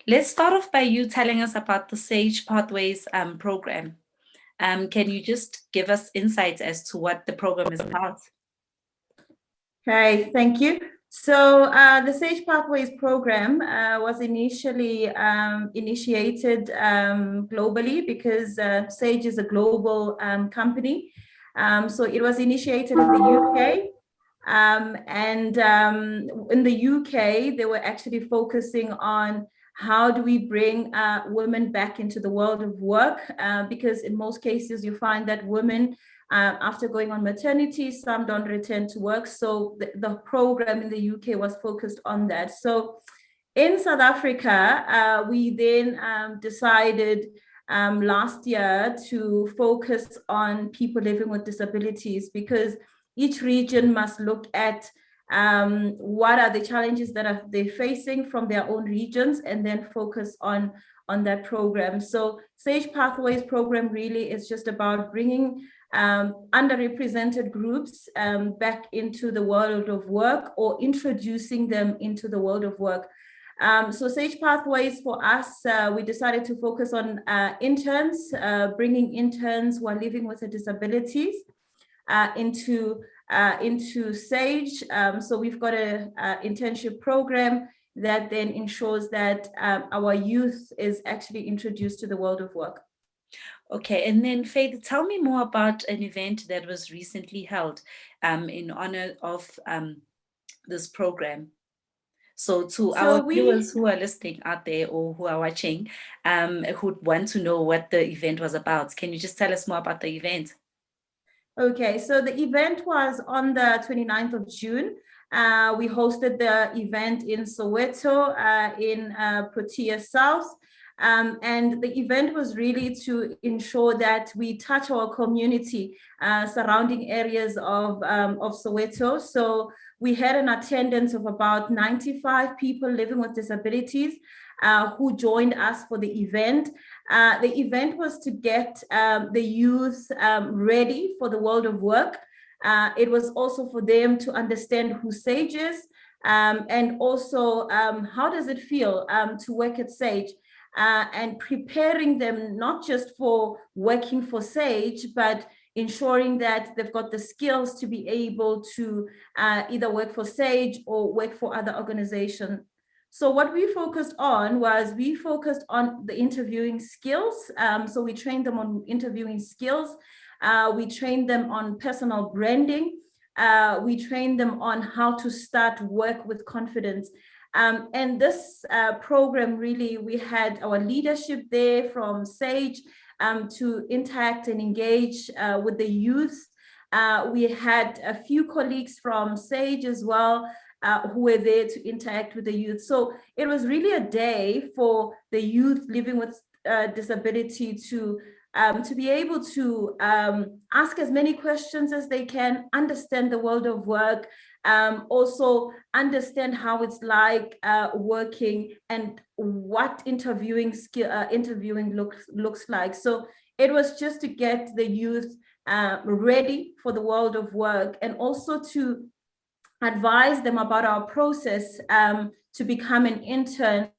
Let's start off by you telling us about the Sage Pathways program. Can you just give us insights as to what the program is about? Okay, thank you. So the Sage Pathways program was initially initiated globally because Sage is a global company. So it was initiated in the UK. And in the UK, they were actually focusing on how do we bring women back into the world of work, because in most cases you find that women after going on maternity, some don't return to work. So the program in the UK was focused on that. So in South Africa, we then decided last year to focus on people living with disabilities, because each region must look at what are the challenges that they're facing from their own regions, and then focus on that program. So Sage Pathways program really is just about bringing underrepresented groups back into the world of work, or introducing them into the world of work. So Sage Pathways for us, we decided to focus on interns, bringing interns who are living with disabilities into Sage. So we've got a internship program that then ensures that our youth is actually introduced to the world of work. Okay, and then Faith, tell me more about an event that was recently held in honor of this program. So, to So our we viewers who are listening out there or who are watching, who want to know what the event was about, can you just tell us more about the event? Okay, so the event was on the 29th of June. We hosted the event in Soweto, in Protea South. And the event was really to ensure that we touch our community surrounding areas of Soweto. So we had an attendance of about 95 people living with disabilities who joined us for the event. The event was to get the youth ready for the world of work. It was also for them to understand who Sage is, and also how does it feel to work at Sage, and preparing them not just for working for Sage, but ensuring that they've got the skills to be able to either work for Sage or work for other organizations. So what we focused on was we focused on the interviewing skills. So we trained them on interviewing skills. We trained them on personal branding. We trained them on how to start work with confidence. And this program, really, we had our leadership there from Sage to interact and engage with the youth. We had a few colleagues from Sage as well, who were there to interact with the youth. So it was really a day for the youth living with disability to be able to ask as many questions as they can, understand the world of work, also understand how it's like working, and what interviewing looks like. So it was just to get the youth ready for the world of work, and also to advise them about our process to become an intern.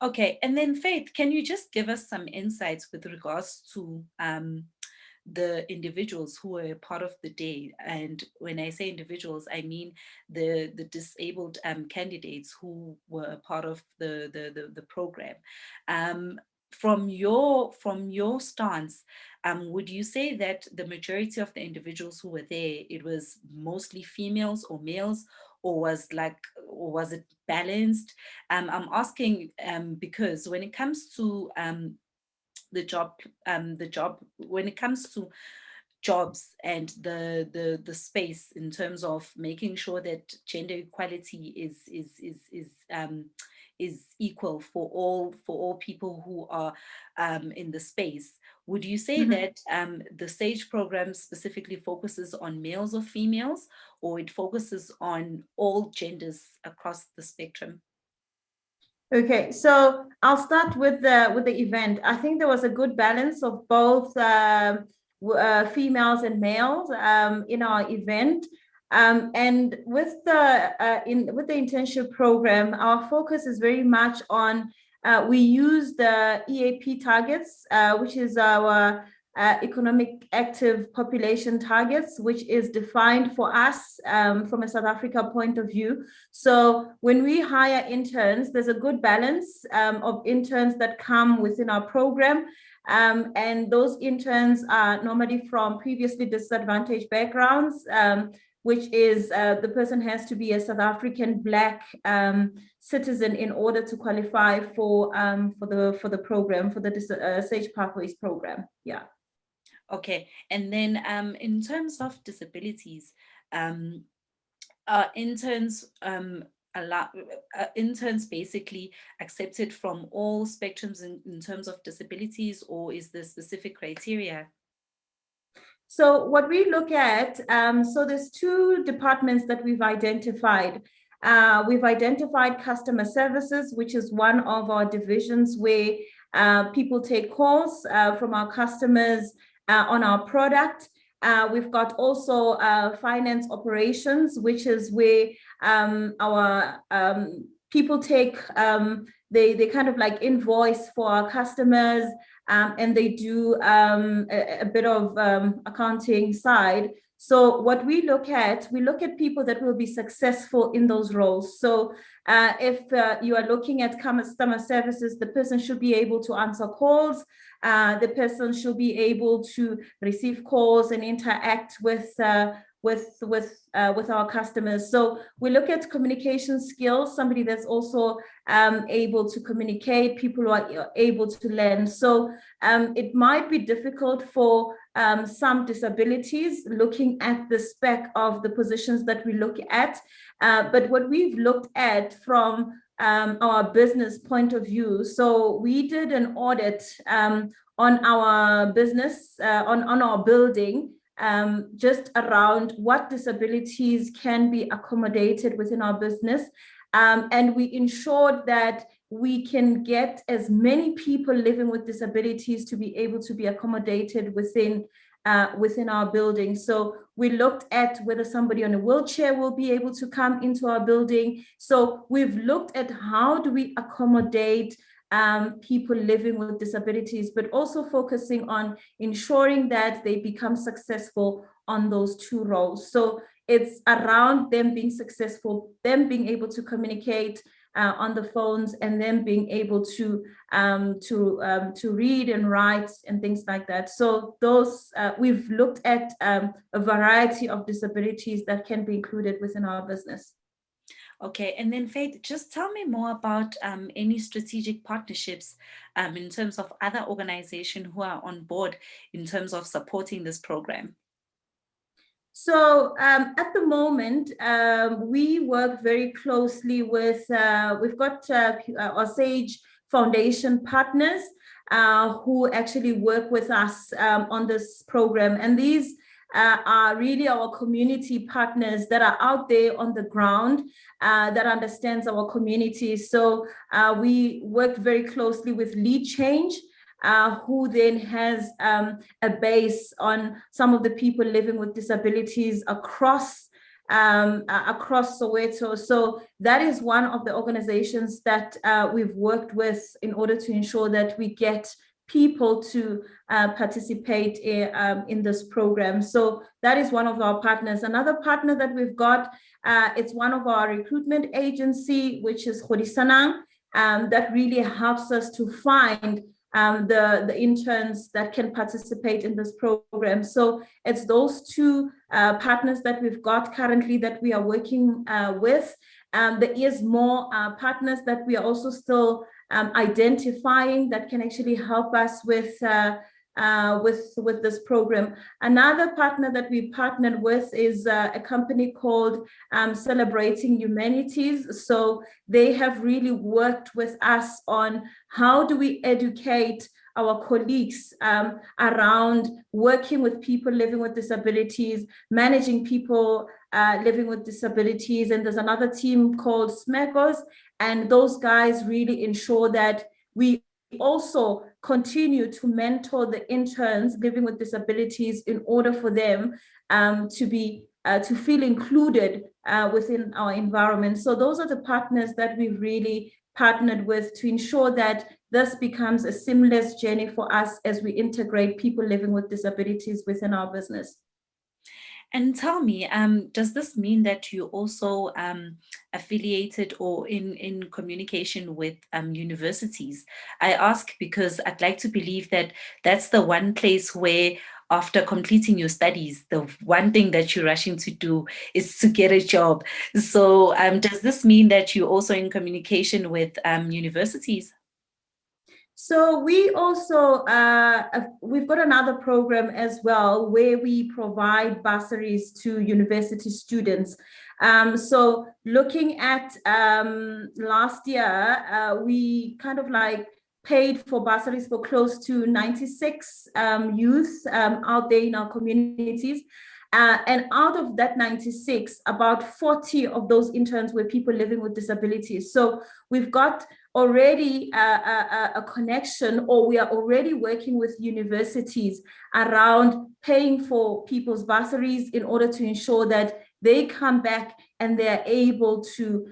Okay, and then Faith, can you just give us some insights with regards to the individuals who were part of the day? And when I say individuals, I mean the disabled candidates who were a part of the program. Um, from your stance, would you say that the majority of the individuals who were there, it was mostly females or males, or was it balanced? I'm asking because when it comes to the job when it comes to jobs and the space in terms of making sure that gender equality is equal for all people who are in the space. Would you say Mhm. that the SAGE program specifically focuses on males or females, or it focuses on all genders across the spectrum? Okay, so I'll start with the event. I think there was a good balance of both females and males in our event. And with the internship program, our focus is very much on we use the EAP targets, which is our economic active population targets, which is defined for us from a South Africa point of view. So when we hire interns, there's a good balance of interns that come within our program. And those interns are normally from previously disadvantaged backgrounds, which is the person has to be a South African Black citizen in order to qualify for the program, for the Sage Pathways program. Yeah. Okay, and then in terms of disabilities, interns interns basically accepted from all spectrums in terms of disabilities, or is there specific criteria? So what we look at, so there's two departments that we've identified. We've identified customer services, which is one of our divisions where people take calls from our customers on our product. We've got also finance operations, which is where our people take, they kind of like invoice for our customers, and they do a bit of accounting side. So what we look at people that will be successful in those roles. So if you are looking at customer services, the person should be able to answer calls. The person should be able to receive calls and interact with our customers. So we look at communication skills, somebody that's also able to communicate, people who are able to learn. So it might be difficult for some disabilities looking at the spec of the positions that we look at. But what we've looked at from our business point of view, so we did an audit on our business, on our building, just around what disabilities can be accommodated within our business. And we ensured that we can get as many people living with disabilities to be able to be accommodated within our building. So we looked at whether somebody on a wheelchair will be able to come into our building. So we've looked at how do we accommodate people living with disabilities, but also focusing on ensuring that they become successful on those two roles. So it's around them being successful, them being able to communicate on the phones, and then being able to read and write and things like that. So those we've looked at a variety of disabilities that can be included within our business. Okay, and then Faith, just tell me more about any strategic partnerships in terms of other organizations who are on board in terms of supporting this program. So at the moment, we work very closely with, we've got our Sage Foundation partners who actually work with us on this program. And these are really our community partners that are out there on the ground that understands our community. So we work very closely with Lead Change, who then has a base on some of the people living with disabilities across Soweto. So that is one of the organizations that we've worked with in order to ensure that we get people to participate in this program. So that is one of our partners. Another partner that we've got, it's one of our recruitment agency, which is Khodisanang, that really helps us to find the interns that can participate in this program. So it's those two partners that we've got currently that we are working with. There is more partners that we are also still identifying that can actually help us with this program. Another partner that we partnered with is a company called Celebrating Humanities. So they have really worked with us on how do we educate our colleagues around working with people living with disabilities, managing people living with disabilities. And there's another team called SMECOS, and those guys really ensure that we also continue to mentor the interns living with disabilities in order for them to be to feel included within our environment. So those are the partners that we've really partnered with to ensure that this becomes a seamless journey for us as we integrate people living with disabilities within our business. And tell me, does this mean that you also affiliated or in communication with universities? I ask because I'd like to believe that that's the one place where, after completing your studies, the one thing that you're rushing to do is to get a job. So, does this mean that you're also in communication with universities? So we also, we've got another program as well where we provide bursaries to university students. So looking at last year, we kind of like paid for bursaries for close to 96 youth out there in our communities. And out of that 96, about 40 of those interns were people living with disabilities. So we've got already a connection, or we are already working with universities around paying for people's bursaries in order to ensure that they come back and they're able to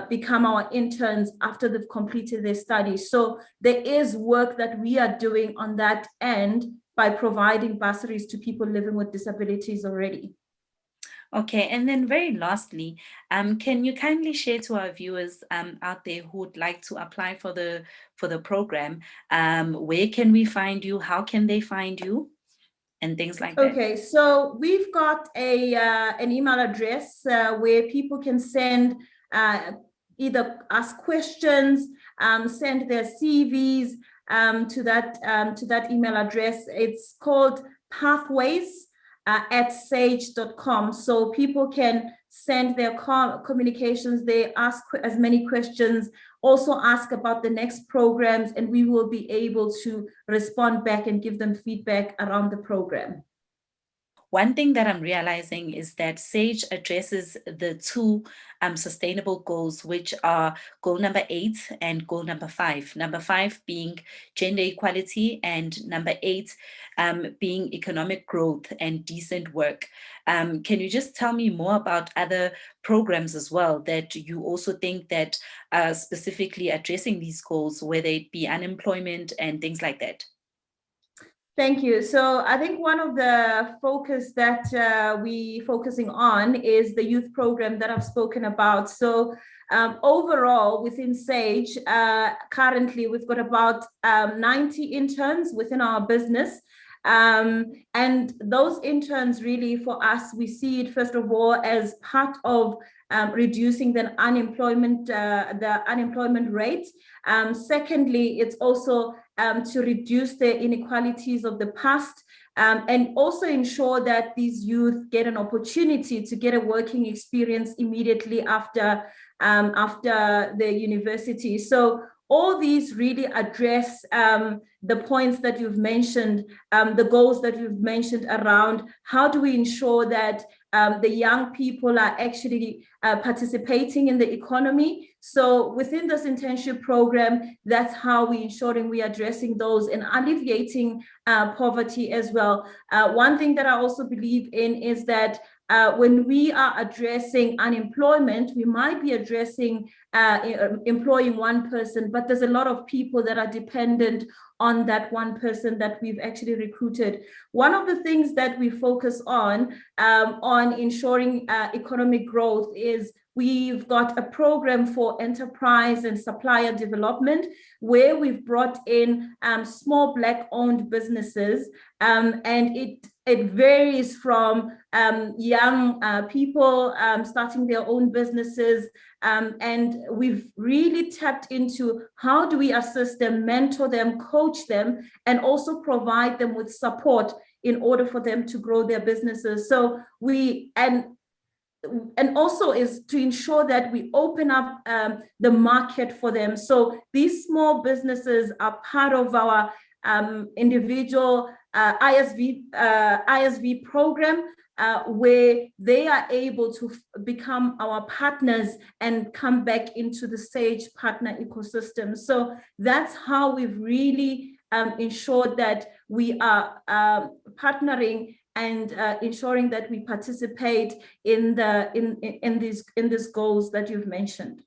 become our interns after they've completed their studies. So there is work that we are doing on that end by providing bursaries to people living with disabilities already. Okay, and then very lastly, can you kindly share to our viewers out there who would like to apply for the program, where can we find you? How can they find you? And things like that. Okay, so we've got an email address where people can send either ask questions, send their CVs to that email address. It's called pathways at sage.com. So people can send their communications, they ask as many questions, also ask about the next programs, and we will be able to respond back and give them feedback around the program. One thing that I'm realizing is that SAGE addresses the two sustainable goals, which are goal number 8 and goal number 5. Number 5 being gender equality, and number 8 being economic growth and decent work. Can you just tell me more about other programs as well that you also think that are specifically addressing these goals, whether it be unemployment and things like that? Thank you. So I think one of the focus that we focusing on is the youth program that I've spoken about. So overall within SAGE, currently we've got about 90 interns within our business. And those interns really, for us, we see it first of all as part of reducing the unemployment rate. Secondly, it's also to reduce the inequalities of the past, and also ensure that these youth get an opportunity to get a working experience immediately after the university. So all these really address the points that you've mentioned, the goals that you've mentioned around how do we ensure that the young people are actually participating in the economy. So within this internship program, that's how we're ensuring we're addressing those and alleviating poverty as well. One thing that I also believe in is that when we are addressing unemployment, we might be addressing employing one person, but there's a lot of people that are dependent on that one person that we've actually recruited. One of the things that we focus on ensuring economic growth is we've got a program for enterprise and supplier development where we've brought in small Black-owned businesses, and it varies from young people starting their own businesses, and we've really tapped into how do we assist them, mentor them, coach them, and also provide them with support in order for them to grow their businesses. So and also is to ensure that we open up the market for them. So these small businesses are part of our individual ISV program, where they are able to become our partners and come back into the SAGE partner ecosystem. So that's how we've really ensured that we are partnering and ensuring that we participate in these goals that you've mentioned?